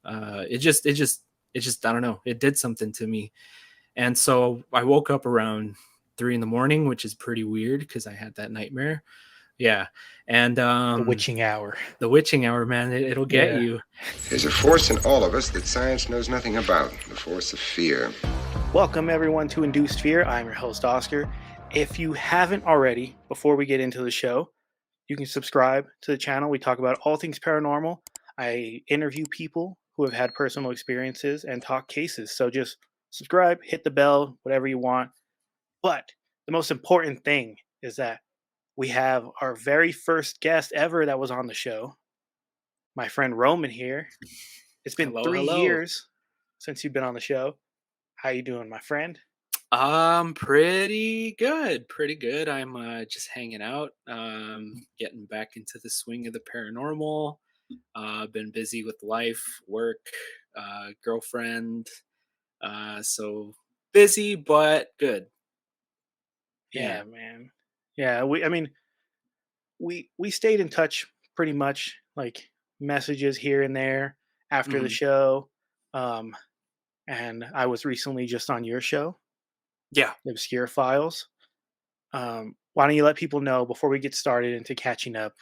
It just I don't know. It did something to me. And so I woke up around 3 in the morning, which is pretty weird because I had that nightmare. Yeah. And The witching hour. the witching hour, man, it'll get Yeah. you. There's a force in all of us that science knows nothing about, the force of fear. Welcome everyone to Induced Fear. I'm your host Oscar. If you haven't already, before we get into the show, you can subscribe to the channel. We talk about all things paranormal. I interview people who have had personal experiences and talk cases. So just subscribe, hit the bell, whatever you want. But the most important thing is that we have our very first guest ever that was on the show. My friend Roman here. It's been Hello, 3 hello. years since you've been on the show. How you doing, my friend? Pretty good, pretty good. I'm just hanging out, getting back into the swing of the paranormal. Been busy with life, work, girlfriend. So busy but good. Yeah. Yeah, man. Yeah, we stayed in touch pretty much, like messages here and there after the Hmm. show. Um, and I was recently just on your show, Yeah. the Obscure Files. Why don't you let people know before we get started into catching up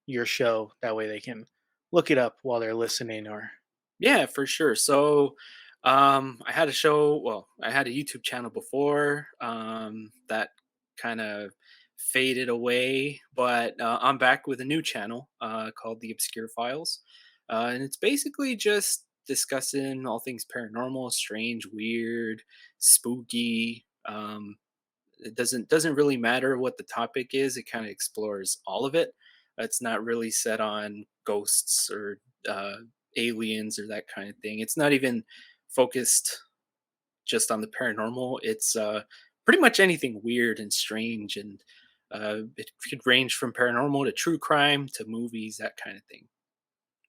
your show? That way they can look it up while they're listening. Or Yeah, for sure. So, I had a show. Well, I had a YouTube channel before that kind of faded away, but I'm back with a new channel called The Obscure Files, and it's basically just discussing all things paranormal, strange, weird, spooky. It doesn't really matter what the topic is. It kind of explores all of it. It's not really set on ghosts or aliens or that kind of thing. It's not even focused just on the paranormal. It's pretty much anything weird and strange, and it could range from paranormal to true crime to movies, that kind of thing.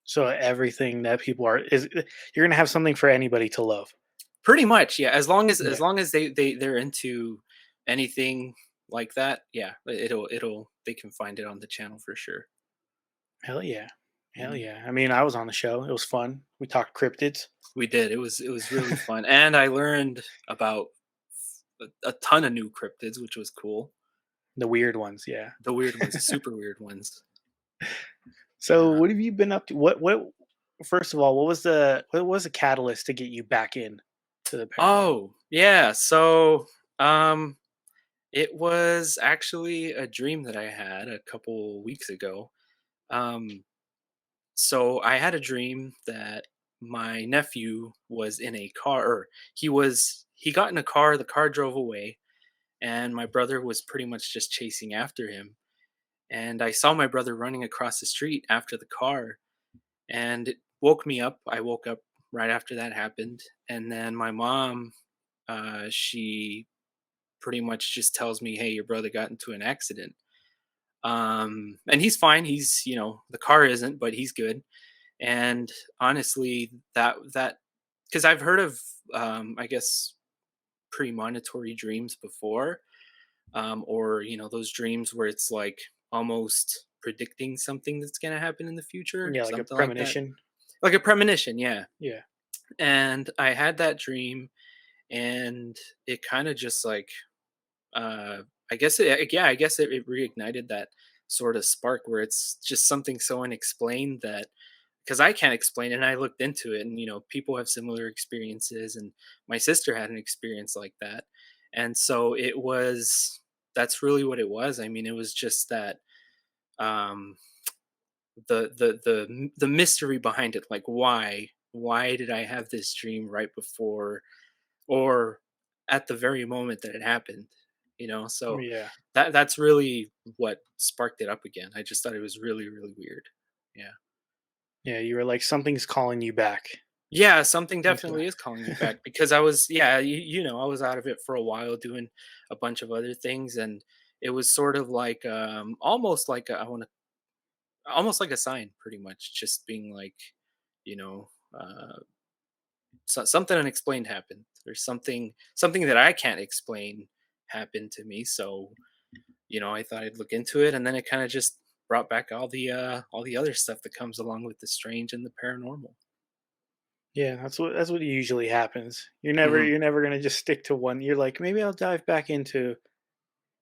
so everything that people are is you're gonna have something for anybody to love. Pretty much, yeah. As Yeah. long as they're into anything like that, yeah, it'll they can find it on the channel for sure. Hell yeah. Hell Mhm. yeah. I mean, I was on the show. It was fun. We talked cryptids. We did. It was really fun, and I learned about a ton of new cryptids, which was cool. The weird ones, yeah. The weird ones, the super weird ones. So Uh, what have you been up to? What first of all, what was the catalyst to get you back in to the paranormal? oh yeah, so um, it was actually a dream that I had a couple weeks ago. Um, so I had a dream that my nephew was in a car, or he got in a car. The car drove away, and my brother was pretty much just chasing after him. And I saw my brother running across the street after the car, and it woke me up. I woke up right after that happened, and then my mom, she pretty much just tells me, "Hey, your brother got into an accident." And he's fine. He's, the car isn't, but he's good. And honestly, that because I've heard of, I guess, premonitory dreams before, or those dreams where it's like almost predicting something that's going to happen in the future, Yeah, like a something like that, premonition. like a premonition. Yeah. Yeah. And I had that dream, and it kind of just like, uh I guess it reignited that sort of spark where it's just something so unexplained that, because I can't explain it, and I looked into it, and people have similar experiences, and my sister had an experience like that. And so that's really what it was. I mean, it was just that, um the mystery behind it, like why did I have this dream right before, or at the very moment that it happened, so Yeah. that's really what sparked it up again. I just thought it was really, really weird. Yeah. Yeah, you were like something's calling you back. Yeah, something That's what definitely is calling me back because I was, yeah, I was out of it for a while doing a bunch of other things, and it was sort of like, almost like I want to almost like a sign, pretty much just being like, you know something unexplained happened, or something that I can't explain happened to me. So I thought I'd look into it, and then it kind of just brought back all the other stuff that comes along with the strange and the paranormal. Yeah, that's what usually happens. Hmm. You're never gonna just stick to one. You're like, maybe I'll dive back into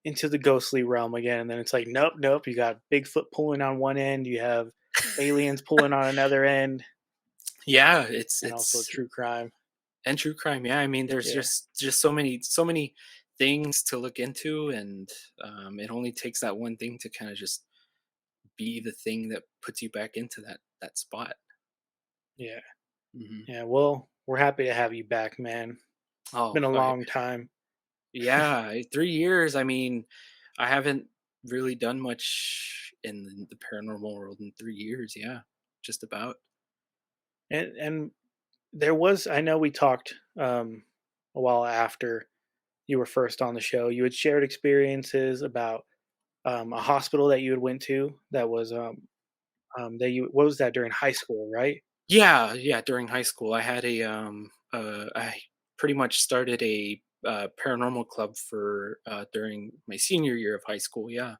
the ghostly realm again, and then it's like, nope, nope. You got Bigfoot pulling on one end, you have aliens pulling on another end, Yeah, and also it's true crime. and true crime. Yeah, I mean, there's Yeah, just so many things to look into, and it only takes that one thing to kind of just be the thing that puts you back into that spot. yeah, Hmm. yeah. Well, we're happy to have you back, man. It's Oh, been a long time. yeah, 3 years. I mean, I haven't really done much in the paranormal world in 3 years. Yeah, just about. And there was, I know we talked a while after you were first on the show. You had shared experiences about a hospital that you had went to that was that you what was that during high school, right? Yeah, yeah. During high school, I pretty much started a paranormal club for during my senior year of high school. Yeah,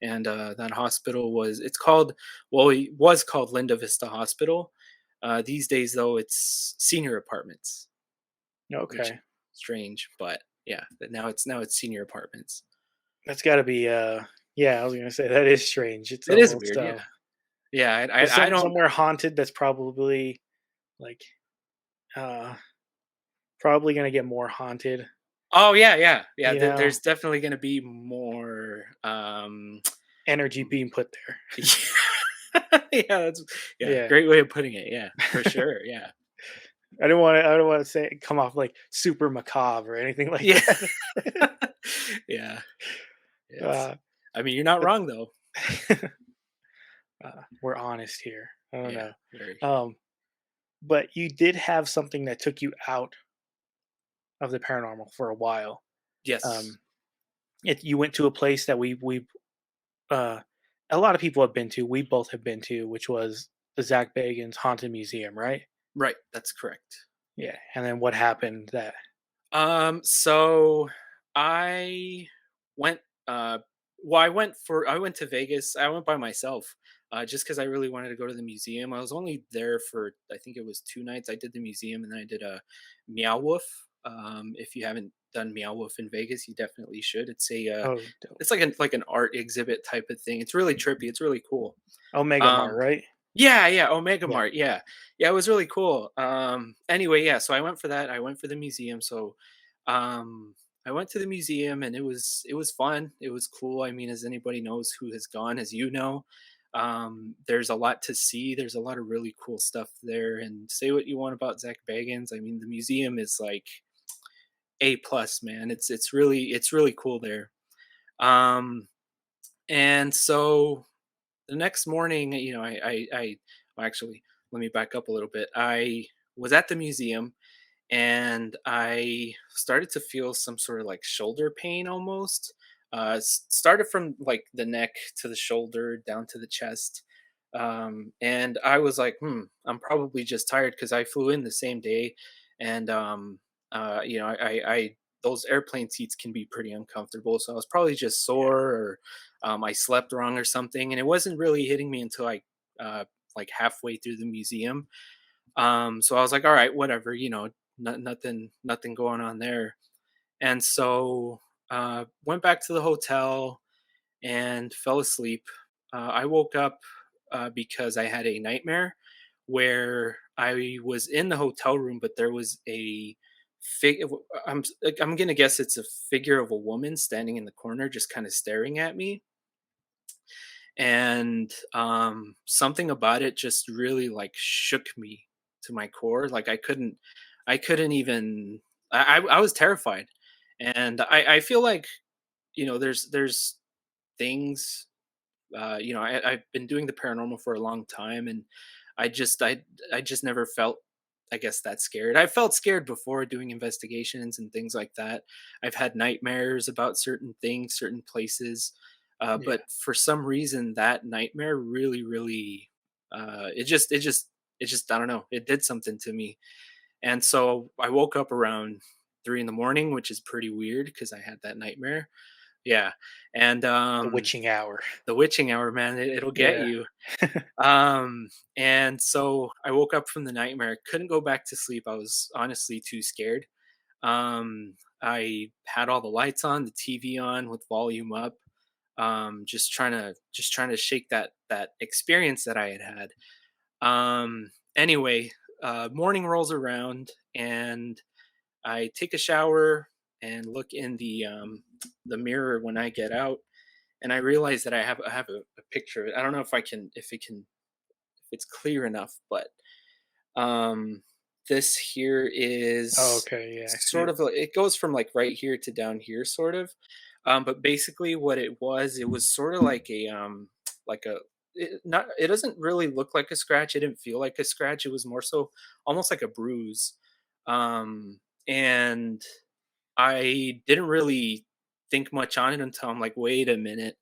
and that hospital it was called Linda Vista Hospital. These days, though, it's senior apartments, which is Okay, strange, but yeah, but now it's senior apartments. that's got to be yeah. I was gonna say that is strange. It's It is almost weird, yeah, yeah. so I don't. somewhere haunted. That's probably like uh probably gonna get more haunted. Oh yeah, yeah, yeah. You know, There's definitely going to be more. energy being put there. Yeah, that's yeah, Yeah, great way of putting it. Yeah, for sure. Yeah, I don't want to say come off like super macabre or anything like yeah, that. yeah. It's. uh, I mean, you're not but wrong though. we're honest here. I don't Yeah, know. very. Um, but you did have something that took you out of the paranormal for a while. Yes. Um, you went to a place that we uh, a lot of people have been to. We both have been to, which was the Zak Bagans Haunted Museum, right? Right. That's correct. Yeah. And then what happened? That So I went. Uh, well, I went to Vegas. I went by myself. Just because I really wanted to go to the museum. I was only there for I think it was 2 nights. I did the museum and then I did a Meow Wolf. If you haven't done Meow Wolf in Vegas, you definitely should. oh, dope. It's like an art exhibit type of thing. It's really trippy. It's really cool. Omega Mart, Um, right? yeah, yeah, Omega Yeah. Mart. Yeah, yeah, it was really cool. Anyway, yeah, so I went for that. I went for the museum. So, I went to the museum and it was fun. It was cool. I mean, as anybody knows who has gone, as you know, there's a lot to see. There's a lot of really cool stuff there. And say what you want about Zach Bagans. I mean, the museum is like A plus, man. It's really cool there. Um, and so the next morning, well, actually, let me back up a little bit. I was at the museum and I started to feel some sort of like shoulder pain almost. Started from like the neck to the shoulder down to the chest. And I was like, I'm probably just tired because I flew in the same day. And, those airplane seats can be pretty uncomfortable. So I was probably just sore or I slept wrong or something. And it wasn't really hitting me until like halfway through the museum. So I was like, all right, whatever, nothing going on there. And so went back to the hotel and fell asleep. I woke up because I had a nightmare where I was in the hotel room, but there was a fig. I'm gonna guess it's a figure of a woman standing in the corner, just kind of staring at me. And something about it just really like shook me to my core. Like I couldn't even. I was terrified, and I feel like there's things. I've been doing the paranormal for a long time, and I just I I just never felt, I guess, that scared. I felt scared before doing investigations and things like that. I've had nightmares about certain things, certain places, Yeah. but for some reason that nightmare really, really, it just I don't know, it did something to me. And so I woke up around 3 in the morning, which is pretty weird because I had that nightmare. Yeah. And The witching hour. the witching hour, man, it'll get Yeah. you. Um, and so I woke up from the nightmare, couldn't go back to sleep. I was honestly too scared. I had all the lights on, the TV on with volume up, just trying to shake that experience that I had had. Anyway, morning rolls around and I take a shower and look in the mirror when I get out, and I realize that I have a picture of it. I don't know if it's clear enough, but um, this here Oh, is okay, yeah, I see sort it. of it goes from like right here to down here, sort of. But basically, what it was sort of like a like a not. It doesn't really look like a scratch. It didn't feel like a scratch. It was more so almost like a bruise. Um, and I didn't really think much on it until I'm like, wait a minute.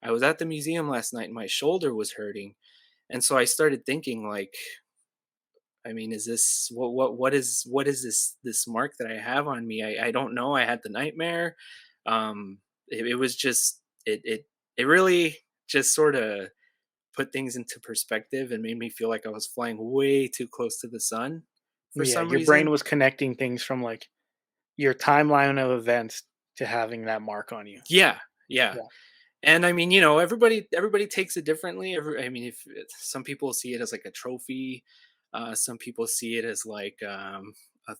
I was at the museum last night and my shoulder was hurting. And so I started thinking like, I mean, is this what is this mark that I have on me? I don't know. I had the nightmare. It was just it really just sort of put things into perspective and made me feel like I was flying way too close to the sun for Yeah, some your brain reason. was connecting things from, like, your timeline of events to having that mark on you. Yeah, yeah. Yeah. And I mean, everybody takes it differently. I mean, if some people see it as like a trophy, some people see it as like a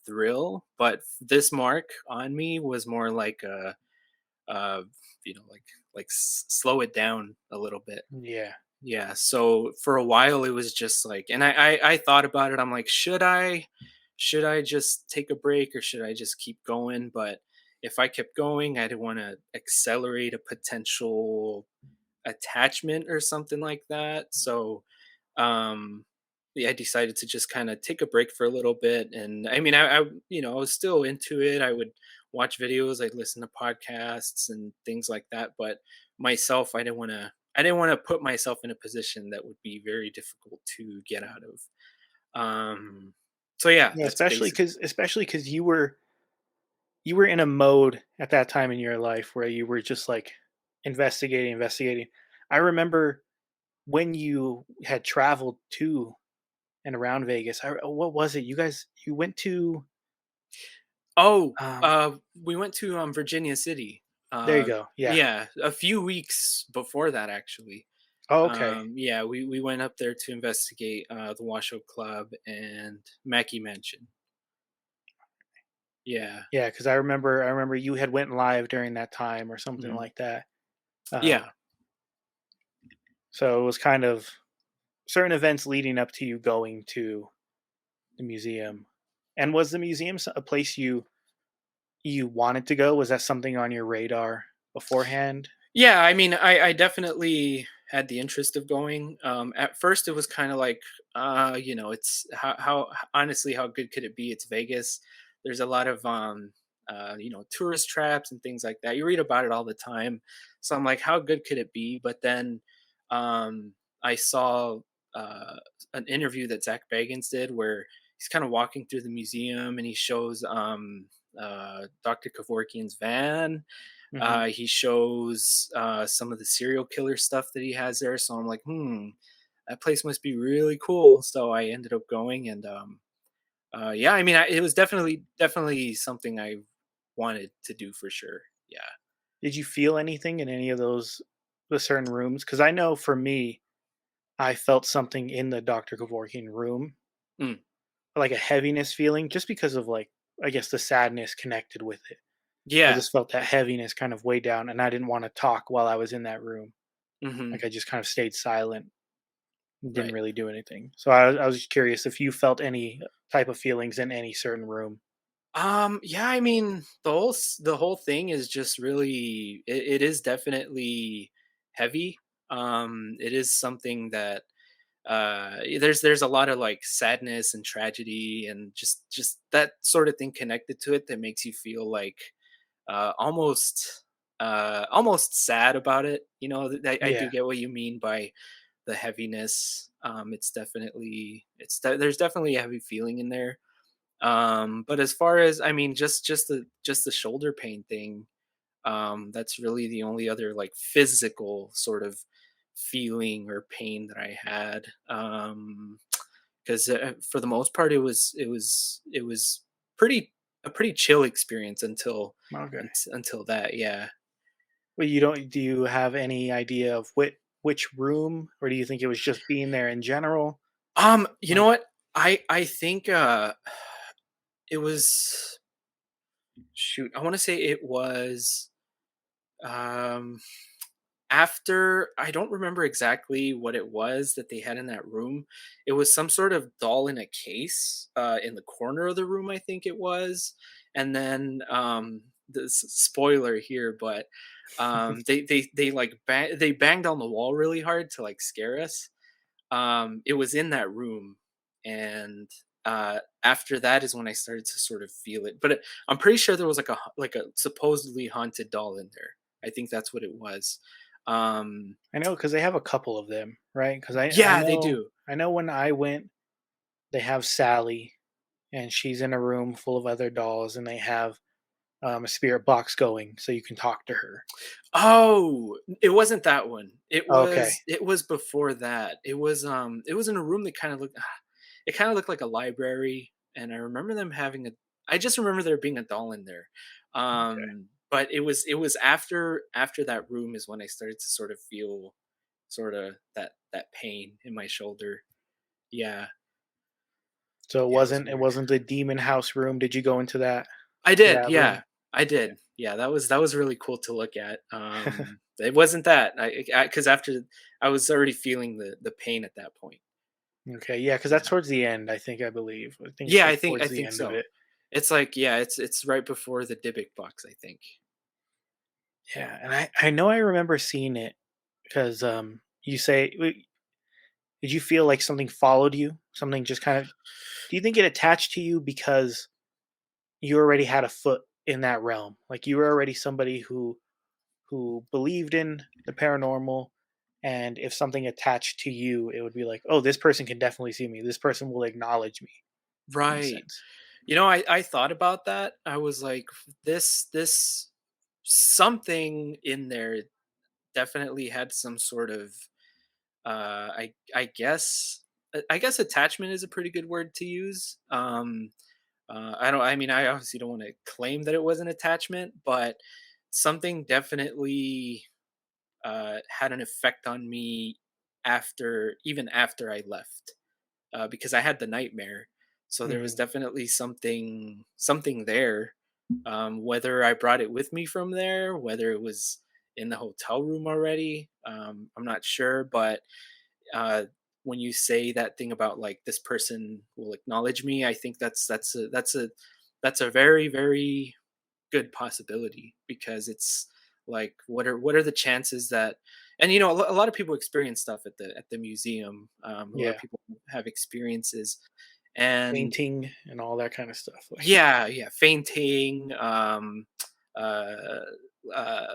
thrill. But this mark on me was more like uh, slow it down a little bit. Yeah. Yeah. So for a while, it was just like, and I thought about it. I'm like, should I just take a break or should I just keep going? But if I kept going, I didn't want to accelerate a potential attachment or something like that. So, um, yeah, I decided to just kind of take a break for a little bit. And I mean, I was still into it. I would watch videos, I'd listen to podcasts and things like that. But myself, I didn't want to put myself in a position that would be very difficult to get out of. So yeah, Yeah, that's basic. especially because you were in a mode at that time in your life where you were just, like, investigating. I remember when you had traveled to and around Vegas, what was it? You went to, Oh, um we went to Virginia City. there you Uh, go, yeah. yeah, a few weeks before that, actually. Oh, okay. Yeah, we went up there to investigate the Washoe Club and Mackey Mansion. Yeah, Yeah, because I remember you had went live during that time or something mhm. like that. Uh, Yeah. so it was kind of certain events leading up to you going to the museum. And was the museum a place you wanted to go? Was that something on your radar beforehand? Yeah, I mean, I definitely had the interest of going. At first, it was kind of like, it's how honestly, how good could it be? It's Vegas. There's a lot of tourist traps and things like that. You read about it all the time, so I'm like, how good could it be? But then, um, I saw uh, an interview that Zak Bagans did where he's kind of walking through the museum and he shows Dr. Kevorkian's van. Hmm. He shows some of the serial killer stuff that he has there. So I'm like, that place must be really cool. So I ended up going, and yeah, I mean, it was definitely something I wanted to do for sure. Yeah. Did you feel anything in any of the certain rooms? Because I know for me, I felt something in the Dr. Kevorkian room, Mm. like a heaviness feeling, just because of, like, I guess the sadness connected with it. I Yeah. just felt that heaviness kind of weigh down, and I didn't want to talk while I was in that room. Hmm. Like, I just kind of stayed silent and didn't Right. really do anything. So I was just curious if you felt any type of feelings in any certain room. Yeah, I mean, the whole thing is just really it is definitely heavy. It is something that there's a lot of like sadness and tragedy and just that sort of thing connected to it that makes you feel like almost sad about it. I do Yeah. get what you mean by the heaviness. There's definitely a heavy feeling in there. But as far as, I mean, just the shoulder pain thing, That's really the only other like physical sort of feeling or pain that I had. Because for the most part, it was pretty a pretty chill experience Okay. until that. Yeah. Well, you don't. Do you have any idea of which room, or do you think it was just being there in general? You know Like, what? I think it was shoot. I want to say it was um after I don't remember exactly what it was that they had in that room. It was some sort of doll in a case in the corner of the room, I think it was. And then this spoiler here, but they like they banged on the wall really hard to like scare us. It was in that room, and after that is when I started to sort of feel it. But I'm pretty sure there was like a supposedly haunted doll in there. I think that's what it was. Um, I know because they have a couple of them, right? Because I yeah, they know do. I know when I went, they have Sally, and she's in a room full of other dolls, and they have a spirit box going, so you can talk to her. Oh, it wasn't that one. Okay, It was before that. It was in a room that kind of looked it kind of looked like a library, and I remember them having a I just remember there being a doll in there. okay. But it was after that room is when I started to sort of feel sort of that pain in my shoulder. Yeah. So Yeah, it was it weird. wasn't the demon house room. Did you go into I did, that room? yeah. I did. Yeah, that was really cool to look at. It wasn't that. Because after I was already feeling the pain at that point. Okay, yeah, because that's Yeah. towards the end. I believe. I think it's Yeah, like I towards the think end of so. it. It's like, yeah, it's right before the Dybbuk box, I think. Yeah, and I know I remember seeing it because you say, did you feel like something followed you? Something just kind of. Do you think it attached to you because you already had a foot in that realm? Like you were already somebody who believed in the paranormal, and if something attached to you, it would be like, oh, this person can definitely see me. This person will acknowledge me in a Right. sense. You know, I thought about that. I was like, this something in there definitely had some sort of I guess I guess attachment is a pretty good word to use. I don't. I mean, I obviously don't want to claim that it was an attachment, but something definitely had an effect on me even after I left, because I had the nightmare. So there was Hmm. definitely something there. Whether I brought it with me from there, whether it was in the hotel room already, I'm not sure. But uh, when you say that thing about like this person will acknowledge me, I think that's a very very good possibility, because it's like what are the chances that, and you know, a lot of people experience stuff at the museum. A lot of Yeah, people have experiences, and painting and all that kind of stuff. Like, yeah, yeah, fainting. Uh, uh,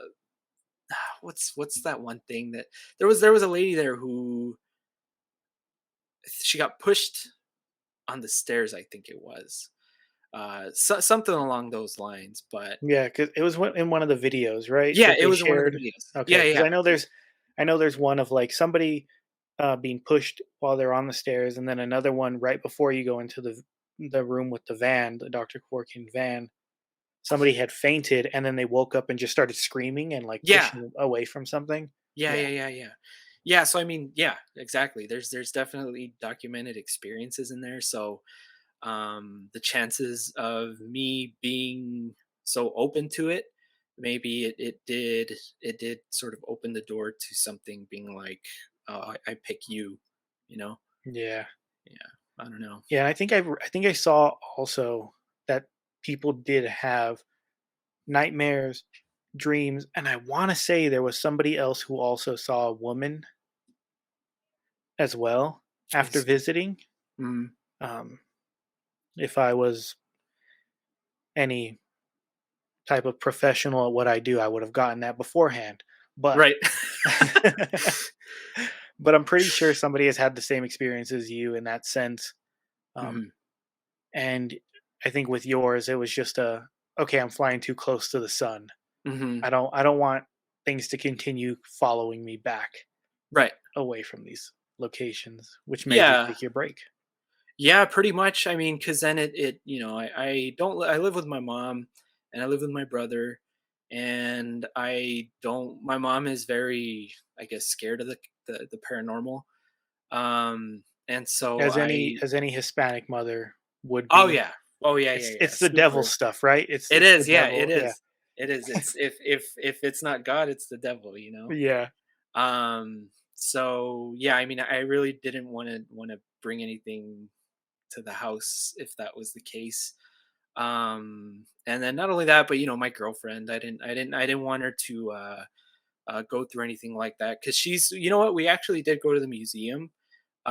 what's that one thing that there was a lady there who she got pushed on the stairs, I think it was. Something along those lines, but yeah, because it was in one of the videos, right, yeah, that it they was in one of the shared. videos. Okay, Yeah, because yeah. I know there's one of like somebody being pushed while they're on the stairs, and then another one right before you go into the room with the van, the Dr. Corkin van. Somebody had fainted, and then they woke up and just started screaming and like Yeah. pushing away from something. Yeah, Yeah, yeah, yeah, yeah. Yeah, so I mean, yeah, exactly. There's definitely documented experiences in there. So the chances of me being so open to it, maybe it did sort of open the door to something being like, oh, I pick you, you know? yeah, Yeah. I don't know. yeah. And I think I saw also that people did have nightmares, dreams, and I want to say there was somebody else who also saw a woman as well I after see. visiting. Mm, Um, if I was any type of professional at what I do, I would have gotten that beforehand. But right. but I'm pretty sure somebody has had the same experience as you in that sense. Um, Mhm. and I think with yours, it was just okay, I'm flying too close to the sun. Mhm. I don't want things to continue following me back Right. away from these locations, which made you Yeah. take your break. Yeah, pretty much. I mean, because then I don't I live with my mom and I live with my brother, and I don't my mom is very, I guess, scared of the paranormal. And so I As any Hispanic mother would Oh, be. yeah. Oh, yeah, yeah, yeah, It's the devil super. stuff, right? It It's the is, yeah, it devil, yeah. is. It is. It's if it's not God, it's the devil, you know? Yeah. So, yeah, I mean, I really didn't wanna bring anything to the house if that was the case. And then not only that, but, my girlfriend, I didn't want her to, go through anything like that because she's you know what? We actually did go to the museum,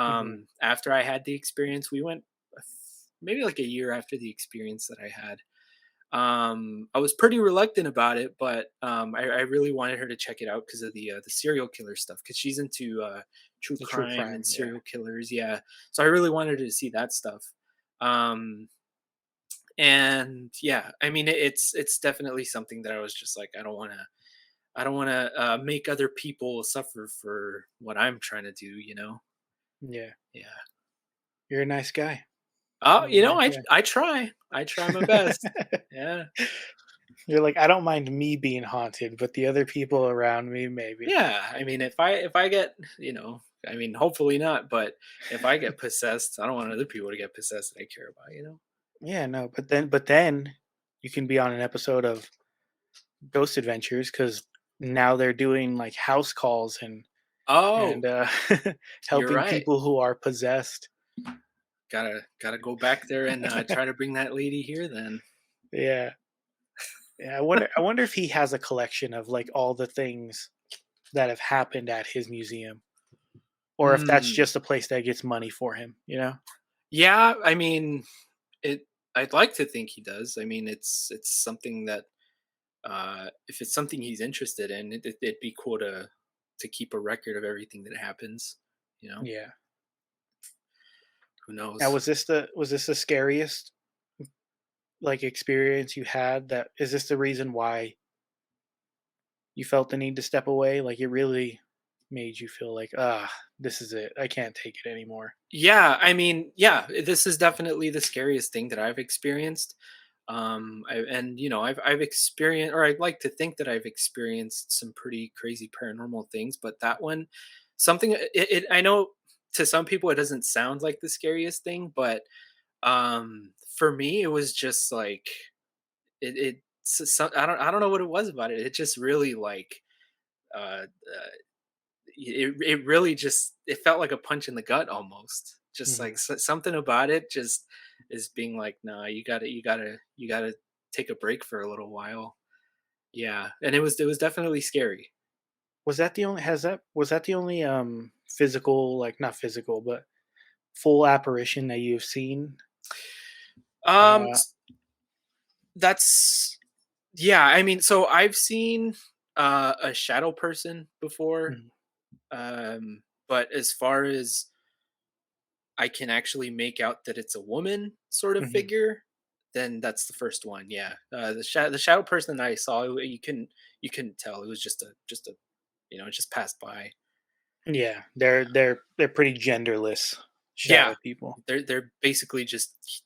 Mhm. after I had the experience. We went, maybe like a year after the experience that I had. I was pretty reluctant about it, but I really wanted her to check it out because of the serial killer stuff. Because she's into true The true crime and crime, yeah. serial killers, yeah. So I really wanted her to see that stuff. Um, and yeah, I mean, it's definitely something that I was just like, I don't want to make other people suffer for what I'm trying to do, you know? Yeah. Yeah. You're a nice guy. Oh, You're a nice I try my best. guy. Yeah. You're like, "I don't mind me being haunted, but the other people around me, maybe." Yeah, I mean, if I get, I mean, hopefully not, but if I get possessed, I don't want other people to get possessed that I care about. Yeah, no, but then you can be on an episode of Ghost Adventures because now they're doing, like, house calls and, Oh, you're helping right. people who are possessed. Gotta go back there and try to bring that lady here then. Yeah. Yeah, I wonder if he has a collection of, like, all the things that have happened at his museum, or if that's Mm. just a place that gets money for him, you know? Yeah, I mean, it. I'd like to think he does. I mean, it's something that if it's something he's interested in, it'd be cool to keep a record of everything that happens. You know, Yeah. who Now knows? was this the scariest, like, experience you had? That is this the reason why you felt the need to step away? Like, it really made you feel like, "Ah, this is it. I can't take it anymore." Yeah, I mean, yeah, this is definitely the scariest thing that I've experienced. And I've experienced, or I'd like to think that I've experienced some pretty crazy paranormal things, but that one, something I know to some people it doesn't sound like the scariest thing, but for me it was just like I don't know what it was about it. It just really like uh, it really just it felt like a punch in the gut almost. Just like Mhm. something about it just is being like, nah, you gotta take a break for a little while. Yeah, and it was definitely scary. Was that the only, physical, like, not physical, but full apparition that you've seen? Um, Uh s- that's yeah. I mean, so I've seen a shadow person before. Mhm, But as far as I can actually make out that it's a woman sort of mhm. figure, then that's the first one. Yeah, the shadow person that I saw, you couldn't tell. It was just a it just passed by. Yeah, Yeah, they're pretty genderless yeah, shadow people. they're basically just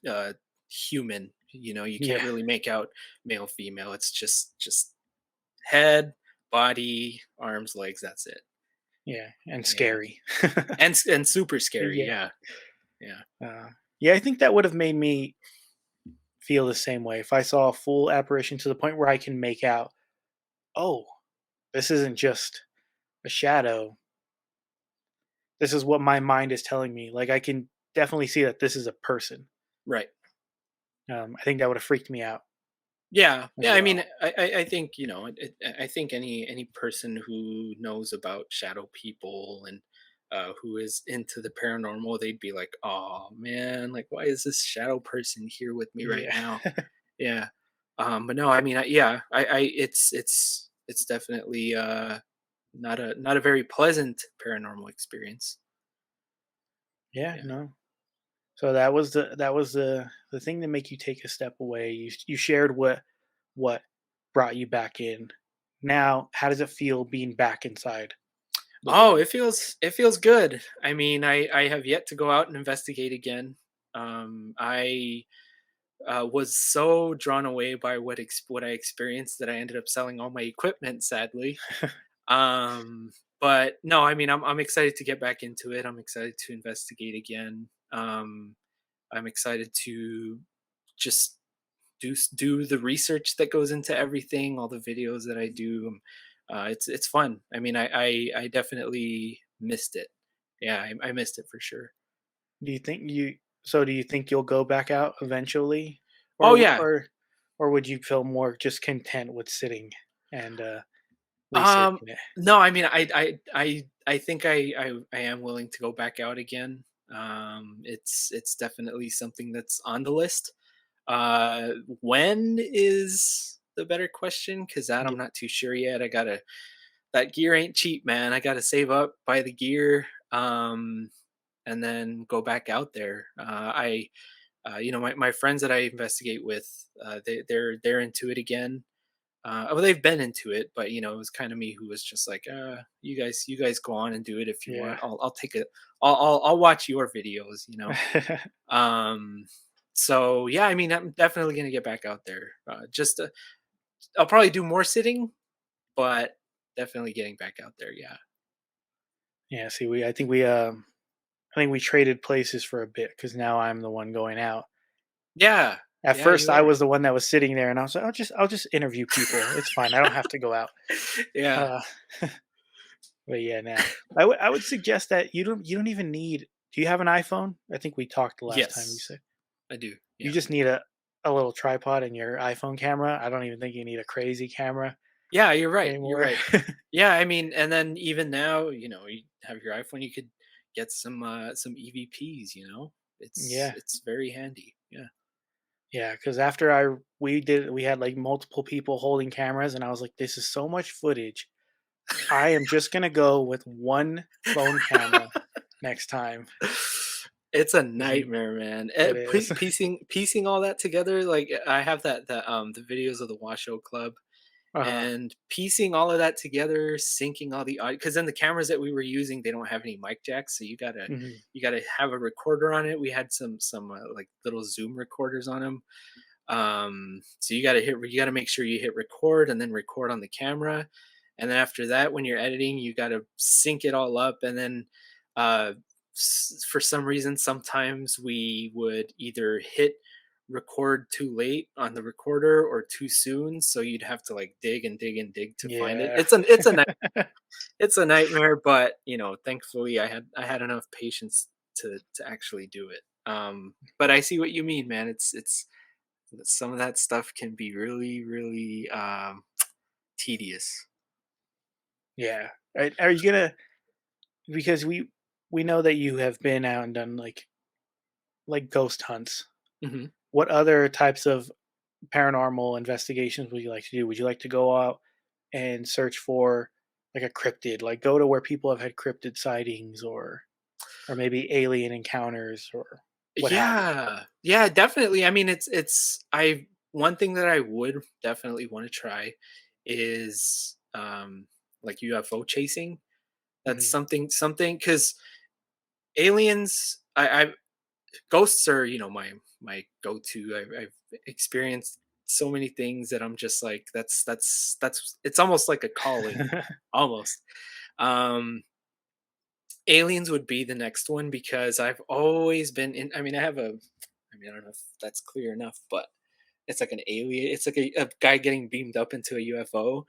human. You can't Yeah, really make out male female. It's just head, body, arms, legs. That's it. yeah, and Yeah, scary. and super scary. Yeah, Yeah, yeah. yeah, I think that would have made me feel the same way if I saw a full apparition to the point where I can make out, "Oh, this isn't just a shadow. This is what my mind is telling me." Like, I can definitely see that this is a person. Right. I think that would have freaked me out Yeah, as yeah. I mean, well. I think I think any person who knows about shadow people and who is into the paranormal, they'd be like, "Oh man, like why is this shadow person here with me right Yeah. now?" Yeah. But no, I mean, yeah, it's definitely not a very pleasant paranormal experience. Yeah, Yeah. no. So that was the thing that make you take a step away. You shared what brought you back in. Now, how does it feel being back inside the Oh, room? it feels good. I mean, I have yet to go out and investigate again. I was so drawn away by what I experienced that I ended up selling all my equipment, sadly. Um, but no, I mean, I'm excited to get back into it. I'm excited to investigate again. I'm excited to just do the research that goes into everything, all the videos that I do. It's fun. I mean, I definitely missed it. Yeah, I missed it for sure. Do you think you do you think you'll go back out eventually? Oh Or yeah. or would you feel more just content with sitting and Um, researching it? no, I mean, I think I am willing to go back out again. It's definitely something that's on the list. When is the better question? Because that Yeah, I'm not too sure yet. That gear ain't cheap, man. I gotta save up, buy the gear, and then go back out there. My friends that I investigate with, they're into it again. Well, they've been into it, but it was kind of me who was just like, you guys go on and do it if you yeah. want. I'll take it. I'll watch your videos. Um, so yeah, I mean, I'm definitely gonna get back out there. I'll probably do more sitting, but definitely getting back out there. Yeah. Yeah, see, I think we traded places for a bit because now I'm the one going out. Yeah. At Yeah, first, you I are. was the one that was sitting there, and I was like, I'll just interview people. It's fine. I don't have to go out." Yeah. Uh, but yeah, now I would suggest that you don't even need. Do you have an iPhone? I think we talked the last time you Yes, said I do. you Yeah. just need a little tripod and your iPhone camera. I don't even think you need a crazy camera Yeah, you're right. You're anymore. right. Yeah, I mean, and then even now, you have your iPhone, you could get some EVPs. It's Yeah, it's very handy. Yeah. yeah. Because after we had like multiple people holding cameras, and I was like, this is so much footage. I am just gonna go with one phone camera next time. It's a 'Cause you nightmare, man. It is. Piecing all that together, like I have the videos of the Washoe Club, Uh-huh. and piecing all of that together, syncing all the audio, because then the cameras that we were using, they don't have any mic jacks, so you gotta Mhm. you gotta have a recorder on it. We had some like little Zoom recorders on them. So you gotta make sure you hit record and then record on the camera, and then after that, when you're editing, you gotta sync it all up, and then uh, for some reason, sometimes we would either hit record too late on the recorder or too soon, so you'd have to like dig and dig and dig to find it. Yeah. It's a nightmare, but thankfully I had enough patience to actually do it. But I see what you mean, man. It's some of that stuff can be really, really tedious. Yeah. Are you gonna because we know that you have been out and done, like, ghost hunts. Hmm. What other types of paranormal investigations would you like to do? Would you like to go out and search for, like, a cryptid? Like, go to where people have had cryptid sightings or maybe alien encounters or what have you? Yeah, yeah, definitely. I mean, it's I one thing that I would definitely want to try is like UFO chasing. That's Mhm. something because aliens. I ghosts are my go-to. I've experienced so many things that I'm just like that's it's almost like a calling, almost. Um, Aliens would be the next one because I've always been in. I mean, I don't know if that's clear enough, but it's like an alien. It's like a guy getting beamed up into a UFO.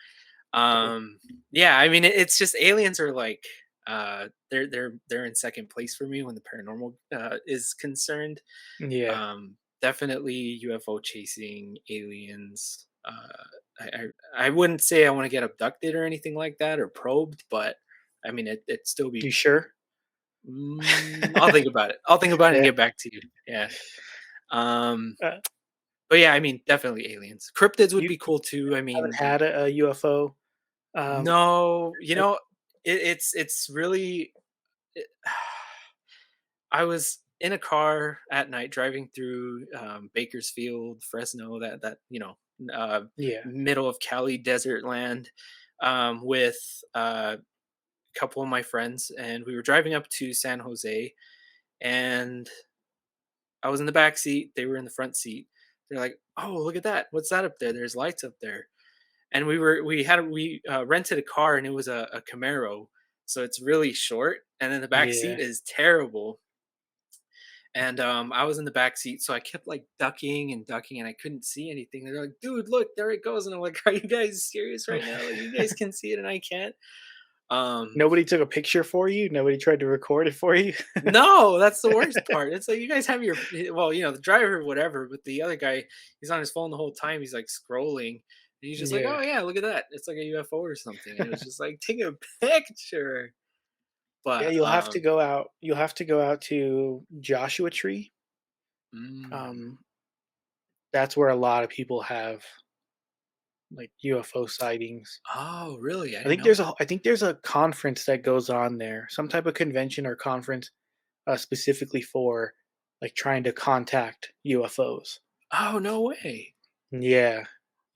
Cool. Um, yeah, I mean, it's just aliens are like they're in second place for me when the paranormal is concerned. Yeah. Definitely UFO chasing, aliens. I wouldn't say I want to get abducted or anything like that or probed, but I mean it'd still be. You sure? I'll think about it. I'll think about it and Yeah. get back to you. Yeah. Um, Uh, but yeah, I mean, definitely aliens. Cryptids would you be cool too. I haven't mean, had a UFO, um, no, like it's really. It, I was. in a car at night driving through Bakersfield, Fresno, that Yeah. middle of Cali desert land, with a couple of my friends, and we were driving up to San Jose, and I was in the back seat. They were in the front seat. They're like, "Oh, look at that! What's that up there? There's lights up there." And we rented a car, and it was a Camaro, so it's really short, and then the back Yeah. seat is terrible. And I was in the back seat, so I kept like ducking and ducking, and I couldn't see anything. They're like, "Dude, look, there it goes!" And I'm like, "Are you guys serious right now? Like, you guys can see it, and I can't." Um, Nobody took a picture for you? Nobody tried to record it for you? no, that's the worst part. It's like you guys have well, the driver, whatever, but the other guy, he's on his phone the whole time. He's like scrolling, and he's just like, Yeah. "Oh yeah, look at that! It's like a UFO or something." And it was just like, take a picture. Yeah, But you'll have to go out to Joshua Tree. mm, Um, that's where a lot of people have, like, UFO sightings. oh really? I didn't know that. I think there's a conference that goes on there, some type of convention or conference, specifically for, like, trying to contact UFOs. Oh no way! Yeah.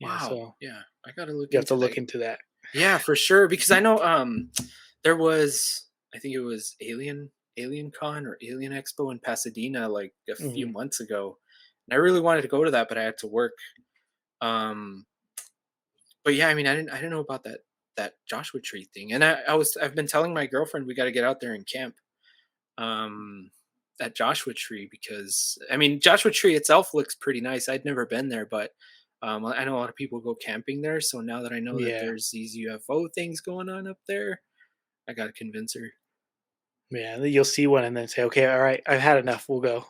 Yeah, Wow. so Yeah, I gotta look you have to into look that. into that. Yeah, for sure. Because I know there was, I think it was Alien Con or Alien Expo in Pasadena like a few Mhm. months ago. And I really wanted to go to that, but I had to work. Um but yeah, I mean I didn't know about that Joshua Tree thing. And I've been telling my girlfriend we gotta get out there and camp um at Joshua Tree, because I mean Joshua Tree itself looks pretty nice. I'd never been there, but I know a lot of people go camping there. So now that I know that Yeah. there's these UFO things going on up there, I gotta convince her. Yeah, then you'll see one and then say, "Okay, alright, I've had enough, we'll go."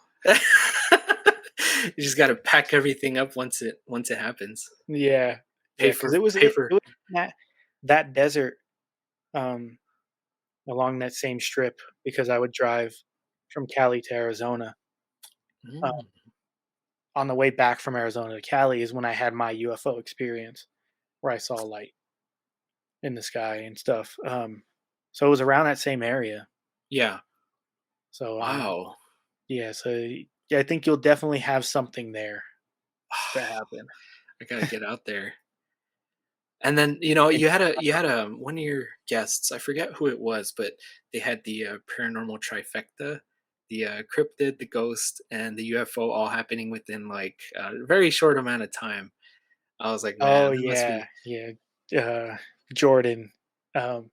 You just gotta pack everything up once it happens. Yeah. Pay Yeah, because for pay it for. was that desert, um, along that same strip, because I would drive from Cali to Arizona. Uh, Mm, on the way back from Arizona to Cali is when I had my UFO experience, where I saw light in the sky and stuff. So it was around that same area. yeah. So, Wow. yeah, so yeah, I think you'll definitely have something there to happen. I gotta get out there. And then, And you had one of your guests, I forget who it was, but they had the, paranormal trifecta, the, cryptid, the ghost, and the UFO all happening within, like, a very short amount of time. I was like, oh "Man, that must yeah, be." yeah, Jordan, um,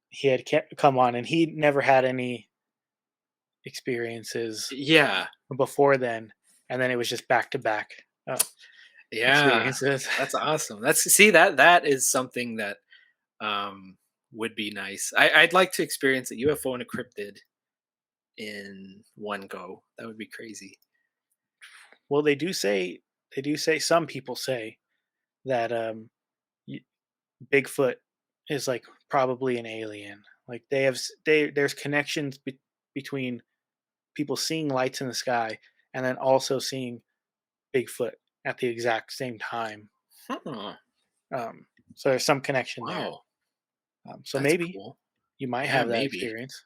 he had come on, and he never had any experiences Yeah. before then, and then it was just back to back Yeah. experiences. That's awesome. That is something that, um, would be nice. I'd like to experience a UFO and a cryptid in one go. That would be crazy. Well, they do say some people say that y- Bigfoot is like probably an alien. Like there's connections between people seeing lights in the sky and then also seeing Bigfoot at the exact same time. Huh. So there's some connection there. Wow. So That's maybe cool. you might Yeah, have that maybe. experience.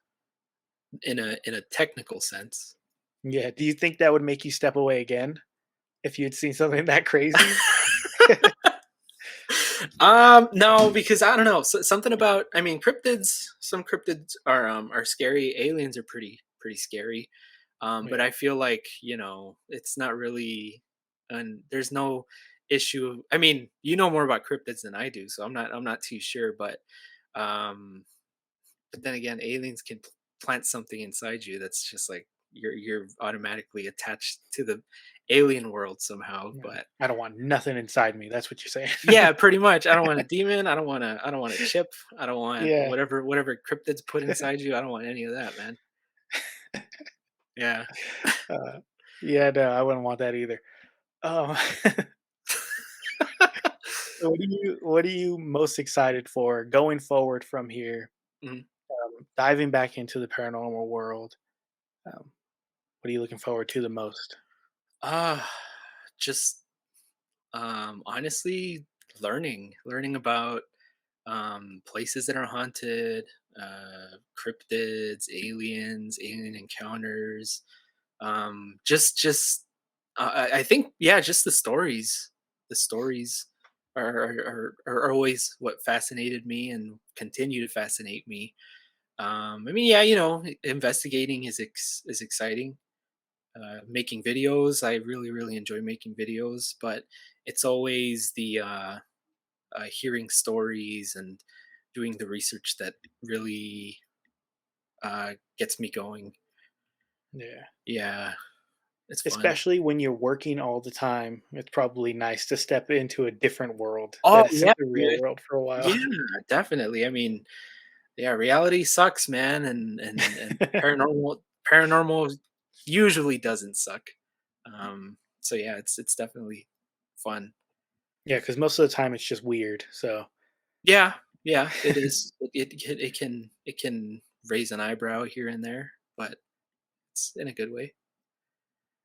In a technical sense. Yeah. Do you think that would make you step away again if you'd seen something that crazy? No, because I don't know. Something about, I mean, some cryptids are scary. Aliens are pretty scary. But Yeah. I feel like, it's not really, and there's no issue. I mean, you know more about cryptids than I do, so I'm not too sure, um but then again, aliens can plant something inside you that's just like you're automatically attached to the alien world somehow. Yeah. But I don't want nothing inside me. That's what you're saying. yeah, pretty much. I don't want a demon. I don't want a chip. I don't want Yeah. whatever cryptids put inside you. I don't want any of that, man. Yeah. Uh, yeah, no, I wouldn't want that either. So what are you most excited for going forward from here? Mhm. Diving back into the paranormal world. Um, what are you looking forward to the most? Ah, just honestly, learning about places that are haunted, cryptids, aliens, alien encounters. Just I think, yeah, just the stories are always what fascinated me and continue to fascinate me. I mean, yeah, investigating is exciting. Making videos, I really enjoy making videos, but it's always the hearing stories and doing the research that really gets me going. Yeah. Yeah, it's fun. Especially when you're working all the time, it's probably nice to step into a different world Oh that yeah, isn't the real yeah, world for a while. yeah, definitely. I mean, yeah, reality sucks, man, and paranormal usually doesn't suck. So yeah, it's definitely fun. Yeah, because most of the time it's just weird. So Yeah, yeah, it is. It can raise an eyebrow here and there, but it's in a good way.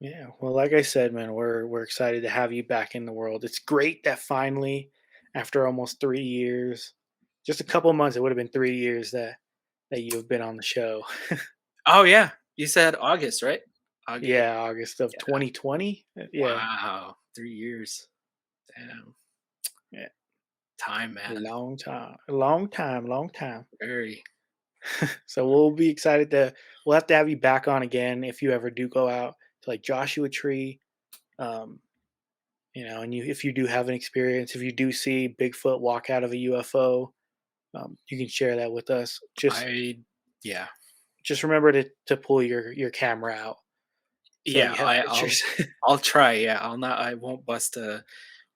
yeah, well, like I said, man, we're excited to have you back in the world. It's great that finally, after almost 3 years, just a couple months, it would have been 3 years that you've been on the show. Oh yeah, you said August, right? August. Yeah, August of Yeah. 2020. Yeah, Wow, 3 years. Damn, yeah, time, man. long time, long time, long time. Very. So we'll have to have you back on again if you ever do go out to like Joshua Tree. Um, and if you do have an experience, if you do see Bigfoot walk out of a UFO, you can share that with us. I yeah. Just remember to pull your camera out so Yeah, you have pictures. I'll try, yeah, I won't bust a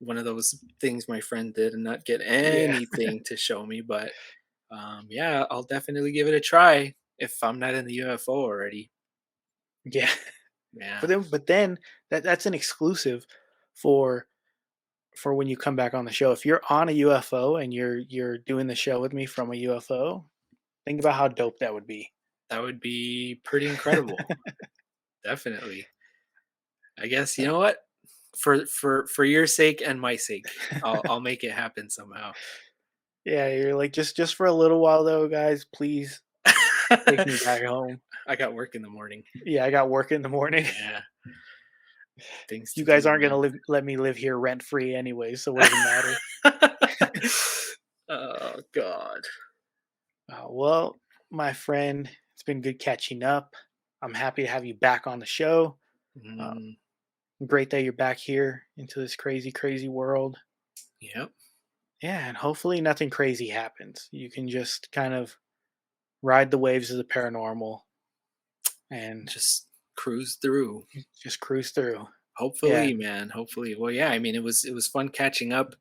one of those things my friend did and not get Yeah, anything to show me, but, yeah, I'll definitely give it a try if I'm not in the UFO already. yeah. Yeah. But then that's an exclusive for when you come back on the show. If you're on a UFO and you're doing the show with me from a UFO, think about how dope that would be. That would be pretty incredible, definitely. I guess, you know what? For your sake and my sake, I'll make it happen somehow. Yeah, you're like just for a little while though, guys. Please take me back home. I got work in the morning. Yeah, I got work in the morning. Yeah, things You to guys do, aren't man. gonna let me live here rent free anyway, so what does it matter? Oh god. Well, my friend, it's been good catching up. I'm happy to have you back on the show. Uh, Mm, Great that you're back here into this crazy, crazy world. yep. Yeah, and hopefully nothing crazy happens. You can just kind of ride the waves of the paranormal and Just cruise through. just cruise through. Yeah, Hopefully, man. Hopefully. Well, yeah, I mean it was fun catching up.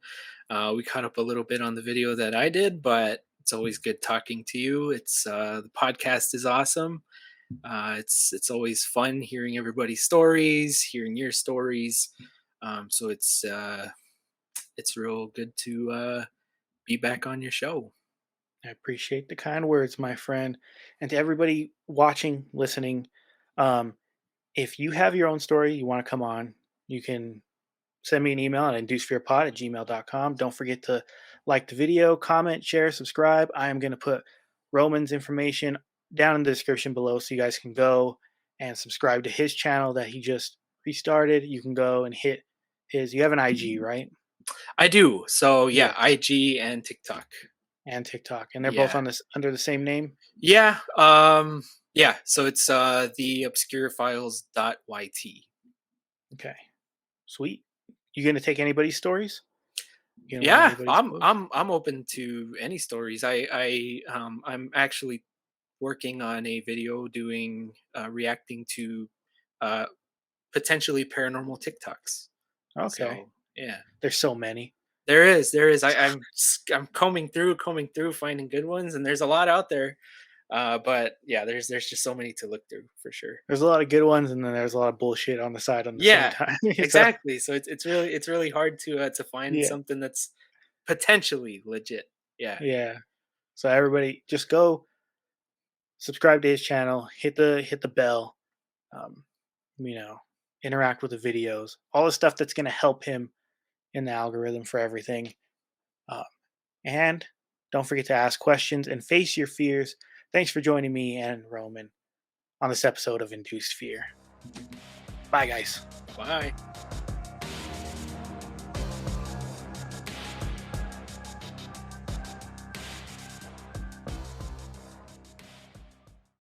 We caught up a little bit on the video that I did, but it's always good talking to you. It's the podcast is awesome. It's always fun hearing everybody's stories, hearing your stories. So it's real good to be back on your show. I appreciate the kind words, my friend. And to everybody watching, listening, um, if you have your own story you want to come on, you can send me an email at inducedfearpod@gmail.com. Don't forget to like the video, comment, share, subscribe. I am going to put Roman's information down in the description below so you guys can go and subscribe to his channel that he just restarted. You can go and hit you have an IG, right? I do. So Yeah, yeah, IG and TikTok. and TikTok. And they're both Yeah. on this under the same name. Yeah. Yeah. So it's the obscurefiles.yt. Okay. Sweet. You going to take anybody's stories? You going to let Yeah, anybody's I'm post? I'm I'm open to any stories. I'm actually working on a video doing reacting to uh potentially paranormal TikToks. Okay. So, yeah. There's so many. There is. I'm combing through, finding good ones, and there's a lot out there. But yeah, there's just so many to look through for sure. There's a lot of good ones, and then there's a lot of bullshit on the side on the same Yeah, time. So exactly. So it's really hard to find yeah, something that's potentially legit. Yeah, yeah. So everybody, just go subscribe to his channel, hit the bell, um, you know, interact with the videos, all the stuff that's going to help him in the algorithm for everything. Uh, and don't forget to ask questions and face your fears. Thanks for joining me and Roman on this episode of Induced Fear. Bye, guys. Bye.